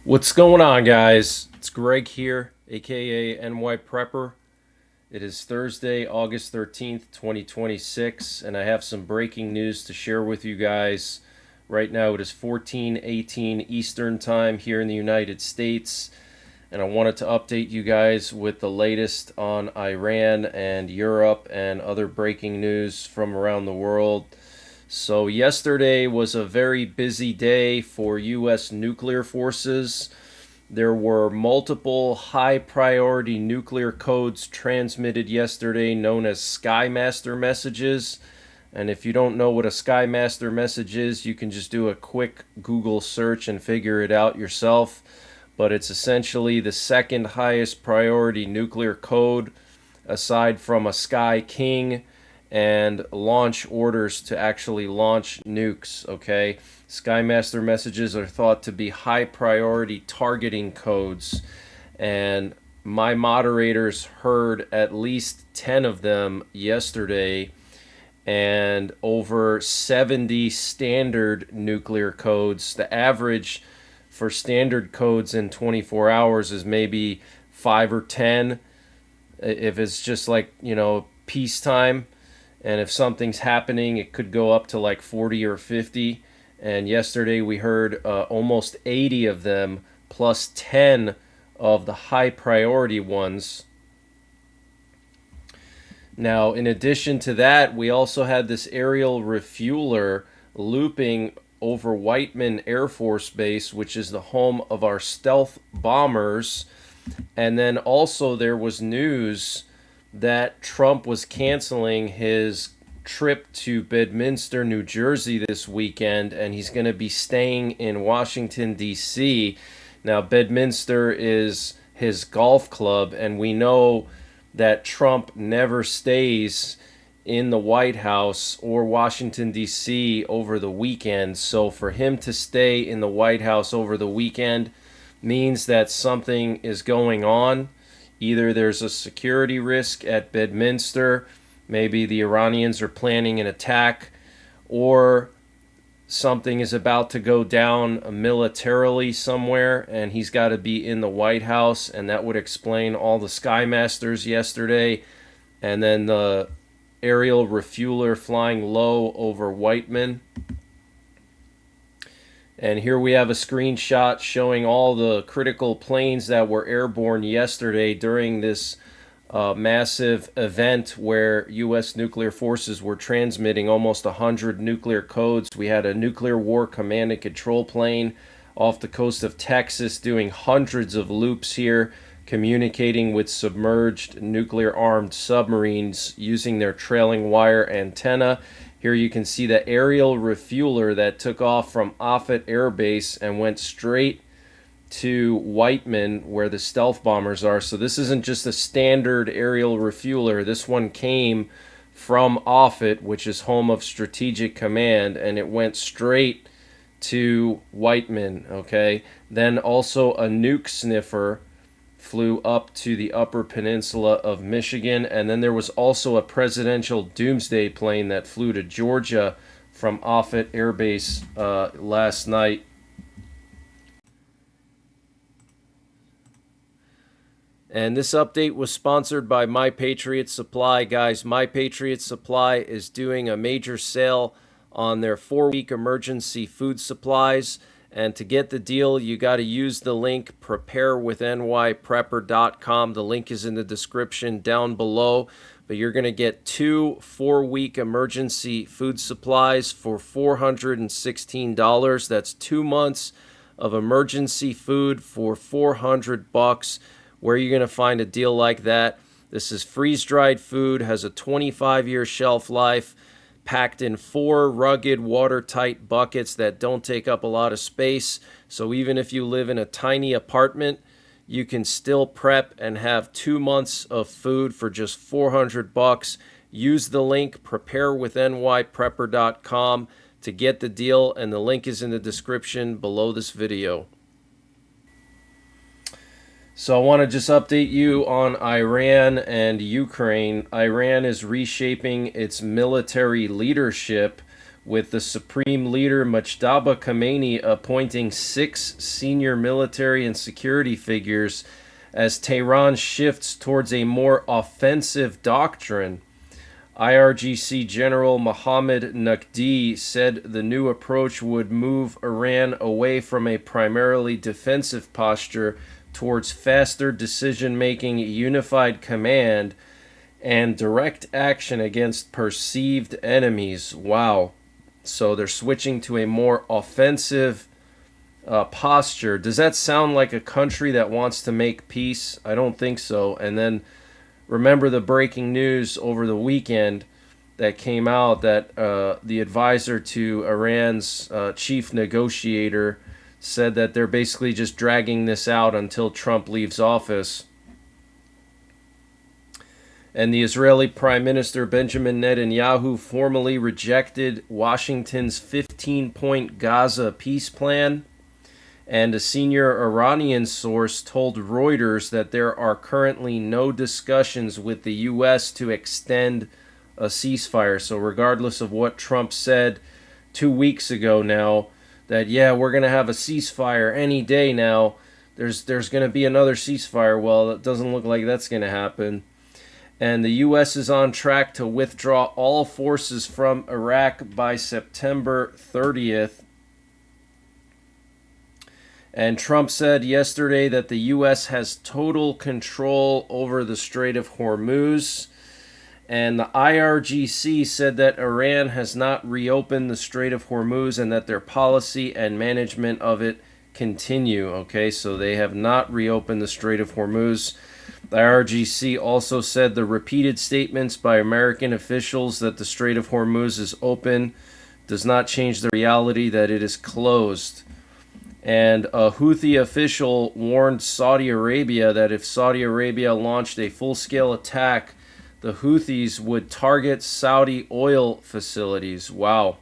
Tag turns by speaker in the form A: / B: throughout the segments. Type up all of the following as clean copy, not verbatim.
A: What's going on, guys? It's Greg here, aka NYPrepper. It is Thursday, August 13th, 2026, and I have some breaking news to share with you guys. Right now it is 14:18 Eastern Time here in the United States, and I wanted to update you guys with the latest on Iran and Europe and other breaking news from around the world. So yesterday was a very busy day for U.S. nuclear forces. There were multiple high priority nuclear codes transmitted yesterday known as Skymaster messages. And if you don't know what a Skymaster message is, you can just do a quick Google search and figure it out yourself. But it's essentially the second highest priority nuclear code aside from a Sky King and launch orders to actually launch nukes. Okay, Skymaster messages are thought to be high priority targeting codes, and my moderators heard at least 10 of them yesterday, and over 70 standard nuclear codes. The average for standard codes in 24 hours is maybe 5 or 10 if it's just like, peacetime. And if something's happening, it could go up to like 40 or 50. And yesterday we heard almost 80 of them, plus 10 of the high priority ones. Now, in addition to that, we also had this aerial refueler looping over Whiteman Air Force Base, which is the home of our stealth bombers. And then also there was news that Trump was canceling his trip to Bedminster, New Jersey this weekend, and he's going to be staying in Washington, D.C. Now, Bedminster is his golf club, and we know that Trump never stays in the White House or Washington, D.C. over the weekend. So for him to stay in the White House over the weekend means that something is going on. Either there's a security risk at Bedminster, maybe the Iranians are planning an attack, or something is about to go down militarily somewhere, and he's got to be in the White House, and that would explain all the Skymasters yesterday, and then the aerial refueler flying low over Whiteman. And here we have a screenshot showing all the critical planes that were airborne yesterday during this massive event where U.S. nuclear forces were transmitting almost 100 nuclear codes. We had a nuclear war command and control plane off the coast of Texas doing hundreds of loops here, communicating with submerged nuclear-armed submarines using their trailing wire antenna. Here you can see the aerial refueler that took off from Offutt Air Base and went straight to Whiteman where the stealth bombers are. So this isn't just a standard aerial refueler. This one came from Offutt, which is home of Strategic Command, and it went straight to Whiteman. Okay. Then also a nuke sniffer flew up to the Upper Peninsula of Michigan, and then there was also a presidential doomsday plane that flew to Georgia from Offutt Air Base last night. And this update was sponsored by My Patriot Supply. Guys, My Patriot Supply is doing a major sale on their 4-week emergency food supplies. And to get the deal, you got to use the link preparewithnyprepper.com. The link is in the description down below. But you're going to get 2 4-week emergency food supplies for $416. That's 2 months of emergency food for $400. Where are you going to find a deal like that? This is freeze-dried food, has a 25-year shelf life, packed in 4 rugged, watertight buckets that don't take up a lot of space. So even if you live in a tiny apartment, you can still prep and have 2 months of food for just $400. Use the link preparewithnyprepper.com to get the deal, and the link is in the description below this video. So I want to just update you on Iran and Ukraine. Iran is reshaping its military leadership with the supreme leader Mujtaba Khamenei appointing 6 senior military and security figures as Tehran shifts towards a more offensive doctrine. IRGC General Mohammad Naqvi said the new approach would move Iran away from a primarily defensive posture towards faster decision-making, unified command, and direct action against perceived enemies. Wow. So they're switching to a more offensive posture. Does that sound like a country that wants to make peace? I don't think so. And then remember the breaking news over the weekend that came out that the advisor to Iran's chief negotiator said that they're basically just dragging this out until Trump leaves office. And the Israeli Prime Minister Benjamin Netanyahu formally rejected Washington's 15-point Gaza peace plan. And a senior Iranian source told Reuters that there are currently no discussions with the U.S. to extend a ceasefire. So regardless of what Trump said 2 weeks ago now, that, yeah, we're going to have a ceasefire any day now, there's going to be another ceasefire. Well, it doesn't look like that's going to happen. And the U.S. is on track to withdraw all forces from Iraq by September 30th. And Trump said yesterday that the U.S. has total control over the Strait of Hormuz. And the IRGC said that Iran has not reopened the Strait of Hormuz and that their policy and management of it continue. Okay, so they have not reopened the Strait of Hormuz. The IRGC also said the repeated statements by American officials that the Strait of Hormuz is open does not change the reality that it is closed. And a Houthi official warned Saudi Arabia that if Saudi Arabia launched a full-scale attack, the Houthis would target Saudi oil facilities. Wow.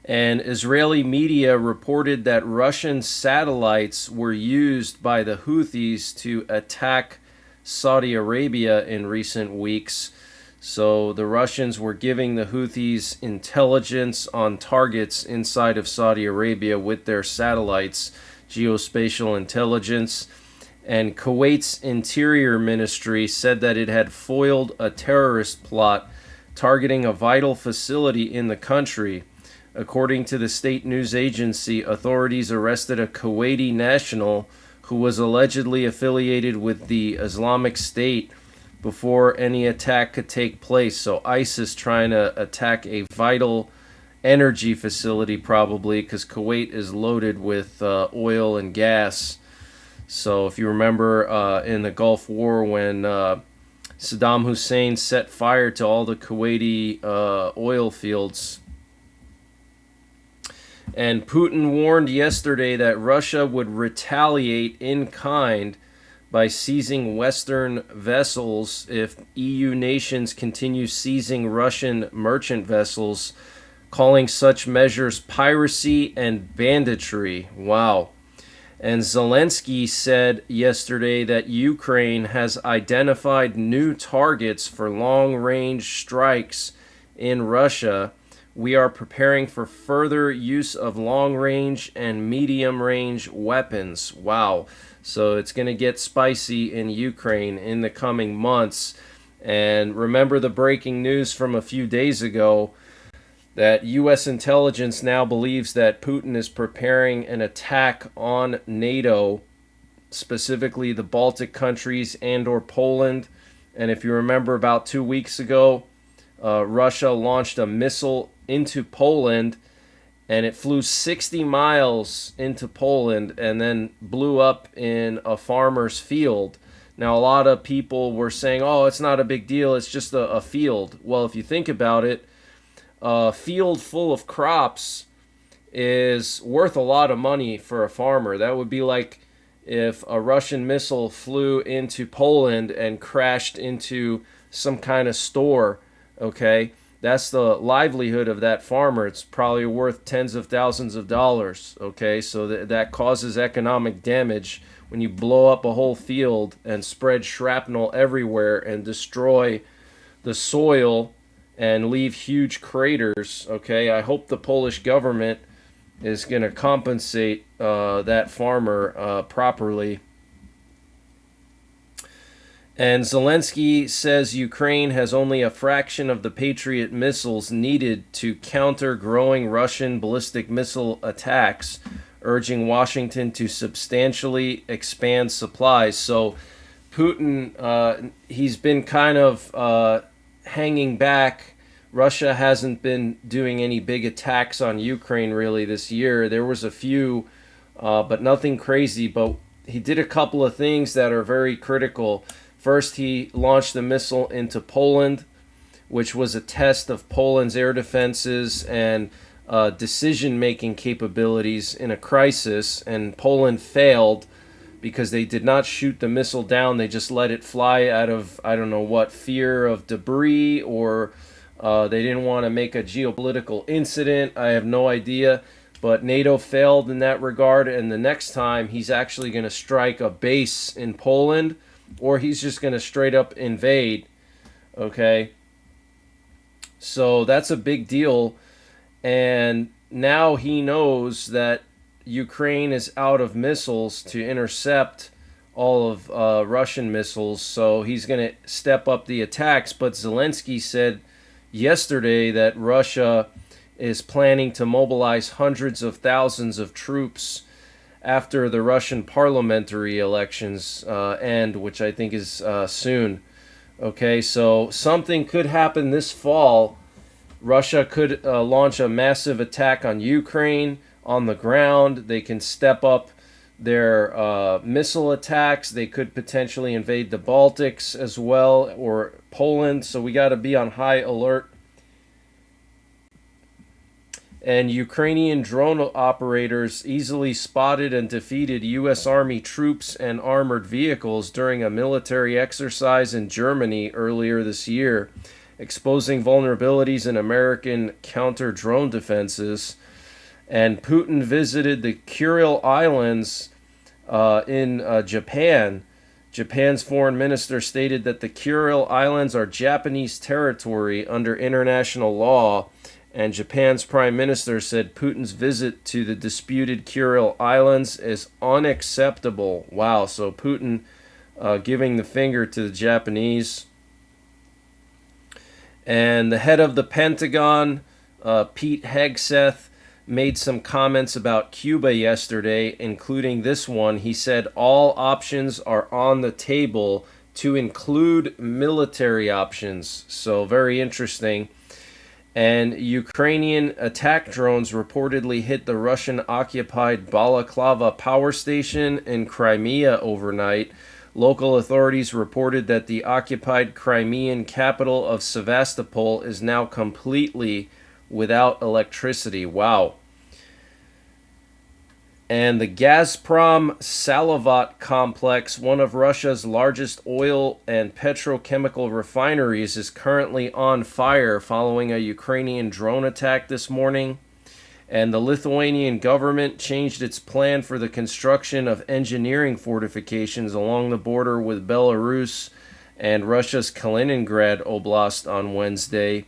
A: And Israeli media reported that Russian satellites were used by the Houthis to attack Saudi Arabia in recent weeks. So the Russians were giving the Houthis intelligence on targets inside of Saudi Arabia with their satellites, geospatial intelligence. And Kuwait's Interior Ministry said that it had foiled a terrorist plot targeting a vital facility in the country. According to the state news agency, authorities arrested a Kuwaiti national who was allegedly affiliated with the Islamic State before any attack could take place. So ISIS trying to attack a vital energy facility probably because Kuwait is loaded with oil and gas. So if you remember in the Gulf War when Saddam Hussein set fire to all the Kuwaiti oil fields. And Putin warned yesterday that Russia would retaliate in kind by seizing Western vessels if EU nations continue seizing Russian merchant vessels, calling such measures piracy and banditry. Wow. And Zelensky said yesterday that Ukraine has identified new targets for long-range strikes in Russia. We are preparing for further use of long-range and medium-range weapons. Wow. So it's going to get spicy in Ukraine in the coming months. And remember the breaking news from a few days ago that U.S. intelligence now believes that Putin is preparing an attack on NATO, specifically the Baltic countries and/or Poland. And if you remember about 2 weeks ago, Russia launched a missile into Poland, and it flew 60 miles into Poland and then blew up in a farmer's field. Now, a lot of people were saying, oh, it's not a big deal, it's just a field. Well, if you think about it, a field full of crops is worth a lot of money for a farmer. That would be like if a Russian missile flew into Poland and crashed into some kind of store, okay? That's the livelihood of that farmer. It's probably worth tens of thousands of dollars, okay? So that causes economic damage when you blow up a whole field and spread shrapnel everywhere and destroy the soil and leave huge craters. Okay, I hope the Polish government is going to compensate that farmer properly. And Zelensky says Ukraine has only a fraction of the Patriot missiles needed to counter growing Russian ballistic missile attacks, urging Washington to substantially expand supplies. So Putin, he's been kind of hanging back. Russia hasn't been doing any big attacks on Ukraine really this year. There was a few, but nothing crazy. But he did a couple of things that are very critical. First, he launched a missile into Poland, which was a test of Poland's air defenses and decision-making capabilities in a crisis. And Poland failed because they did not shoot the missile down. They just let it fly out of, I don't know what, fear of debris, or they didn't want to make a geopolitical incident. I have no idea. But NATO failed in that regard. And the next time, he's actually going to strike a base in Poland, or he's just going to straight up invade. Okay? So that's a big deal. And now he knows that Ukraine is out of missiles to intercept all of Russian missiles. So he's going to step up the attacks. But Zelensky said yesterday that Russia is planning to mobilize hundreds of thousands of troops after the Russian parliamentary elections end, which I think is soon. Okay, so something could happen this fall. Russia could launch a massive attack on Ukraine on the ground. They can step up their missile attacks. They could potentially invade the Baltics as well, or Poland. So we got to be on high alert. And Ukrainian drone operators easily spotted and defeated U.S. Army troops and armored vehicles during a military exercise in Germany earlier this year, exposing vulnerabilities in American counter-drone defenses. And Putin visited the Kuril Islands in Japan. Japan's foreign minister stated that the Kuril Islands are Japanese territory under international law. And Japan's prime minister said Putin's visit to the disputed Kuril Islands is unacceptable. Wow, so Putin giving the finger to the Japanese. And the head of the Pentagon, Pete Hegseth, made some comments about Cuba yesterday, including this one. He said all options are on the table, to include military options. So very interesting. And Ukrainian attack drones reportedly hit the Russian-occupied Balaclava power station in Crimea overnight. Local authorities reported that the occupied Crimean capital of Sevastopol is now completely without electricity. Wow. And the Gazprom Salavat complex, one of Russia's largest oil and petrochemical refineries, is currently on fire following a Ukrainian drone attack this morning. And the Lithuanian government changed its plan for the construction of engineering fortifications along the border with Belarus and Russia's Kaliningrad Oblast on Wednesday.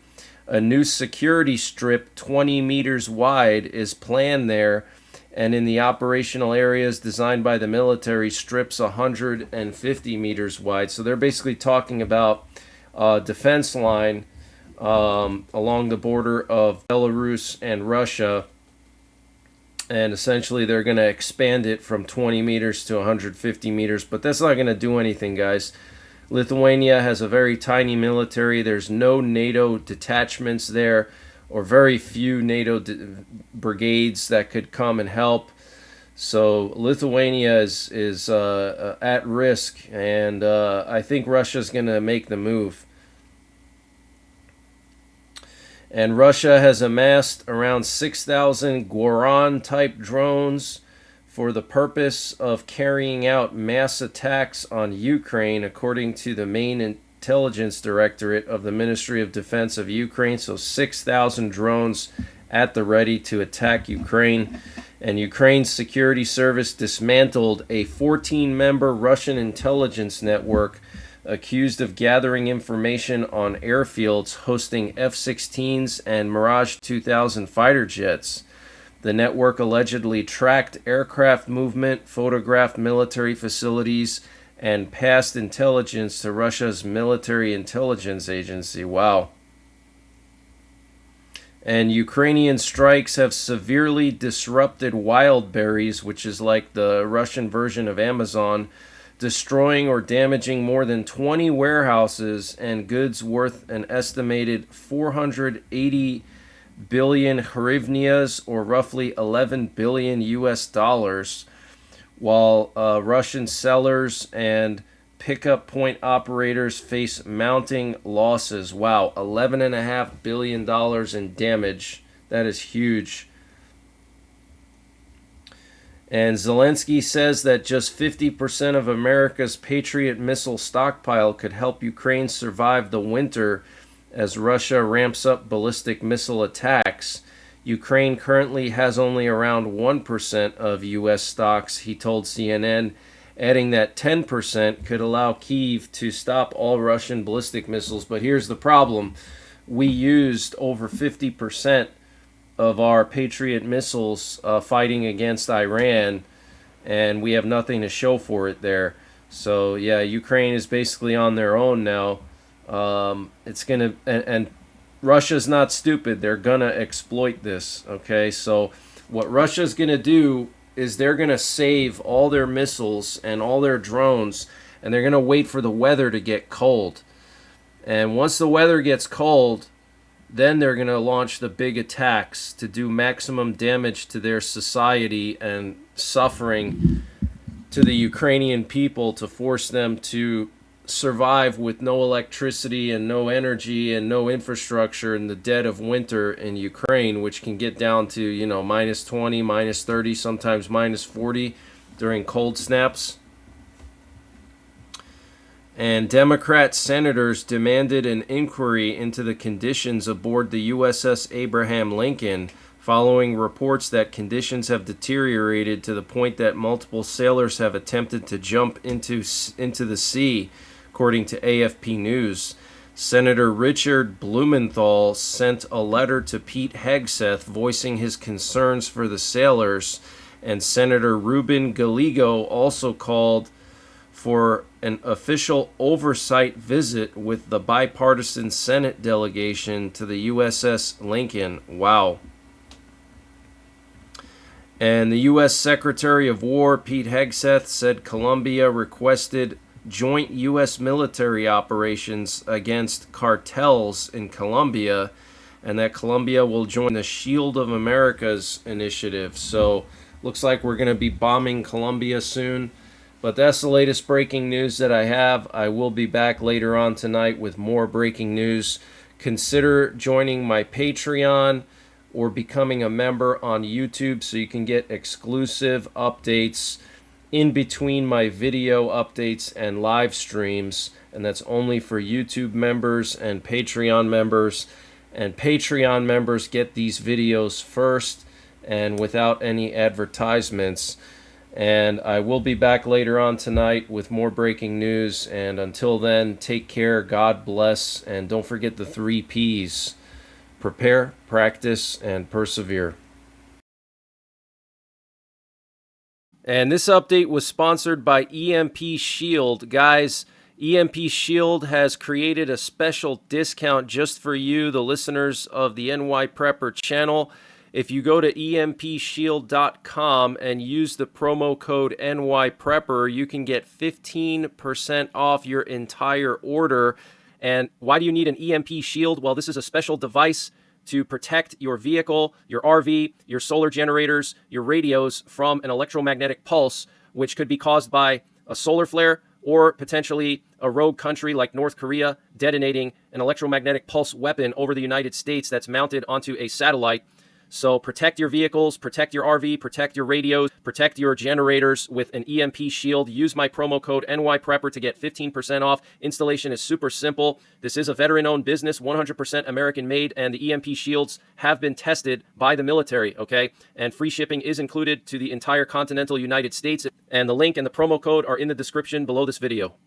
A: A new security strip 20 meters wide is planned there, and in the operational areas designed by the military, strips 150 meters wide. So they're basically talking about a defense line along the border of Belarus and Russia. And essentially they're going to expand it from 20 meters to 150 meters. But that's not going to do anything, guys. Lithuania has a very tiny military. There's no NATO detachments there, or very few NATO brigades that could come and help. So Lithuania is at risk, and I think Russia's going to make the move. And Russia has amassed around 6,000 Goran-type drones for the purpose of carrying out mass attacks on Ukraine, according to the main Intelligence Directorate of the Ministry of Defense of Ukraine. So 6,000 drones at the ready to attack Ukraine. And Ukraine's security service dismantled a 14-member Russian intelligence network accused of gathering information on airfields hosting F-16s and Mirage 2000 fighter jets. The network allegedly tracked aircraft movement, photographed military facilities, and passed intelligence to Russia's military intelligence agency. Wow. And Ukrainian strikes have severely disrupted Wildberries, which is like the Russian version of Amazon, destroying or damaging more than 20 warehouses and goods worth an estimated 480 billion hryvnias, or roughly 11 billion US dollars, while Russian sellers and pickup point operators face mounting losses. Wow, $11.5 billion in damage. That is huge. And Zelensky says that just 50% of America's Patriot missile stockpile could help Ukraine survive the winter as Russia ramps up ballistic missile attacks. Ukraine currently has only around 1% of U.S. stocks, he told CNN, adding that 10% could allow Kyiv to stop all Russian ballistic missiles. But here's the problem. We used over 50% of our Patriot missiles fighting against Iran, and we have nothing to show for it there. So, yeah, Ukraine is basically on their own now. It's going to... and Russia's not stupid. They're going to exploit this, okay? So what Russia's going to do is they're going to save all their missiles and all their drones, and they're going to wait for the weather to get cold. And once the weather gets cold, then they're going to launch the big attacks to do maximum damage to their society and suffering to the Ukrainian people, to force them to survive with no electricity and no energy and no infrastructure in the dead of winter in Ukraine, which can get down to, you know, minus 20, minus 30, sometimes minus 40 during cold snaps. And Democrat senators demanded an inquiry into the conditions aboard the USS Abraham Lincoln following reports that conditions have deteriorated to the point that multiple sailors have attempted to jump into the sea, according to AFP News. Senator Richard Blumenthal sent a letter to Pete Hegseth voicing his concerns for the sailors, and Senator Ruben Gallego also called for an official oversight visit with the bipartisan Senate delegation to the USS Lincoln. Wow. And the U.S. Secretary of War, Pete Hegseth, said Colombia requested joint U.S. military operations against cartels in Colombia, and that Colombia will join the Shield of America's initiative. So looks like we're going to be bombing Colombia soon. But that's the latest breaking news that I have. I will be back later on tonight with more breaking news. Consider joining my Patreon or becoming a member on YouTube so you can get exclusive updates in between my video updates and live streams. And that's only for YouTube members and Patreon members. And Patreon members get these videos first and without any advertisements. And I will be back later on tonight with more breaking news. And until then, take care, God bless, and don't forget the 3 Ps. Prepare, practice, and persevere. And this update was sponsored by EMP Shield. Guys, EMP Shield has created a special discount just for you, the listeners of the NYPrepper channel. If you go to empshield.com and use the promo code NYPrepper, you can get 15% off your entire order. And why do you need an EMP Shield? Well, this is a special device to protect your vehicle, your RV, your solar generators, your radios from an electromagnetic pulse, which could be caused by a solar flare or potentially a rogue country like North Korea detonating an electromagnetic pulse weapon over the United States that's mounted onto a satellite. So protect your vehicles, protect your RV, protect your radios, protect your generators with an EMP Shield. Use my promo code NYPrepper to get 15% off. Installation is super simple. This is a veteran-owned business, 100% American-made, and the EMP Shields have been tested by the military, okay? And free shipping is included to the entire continental United States. And the link and the promo code are in the description below this video.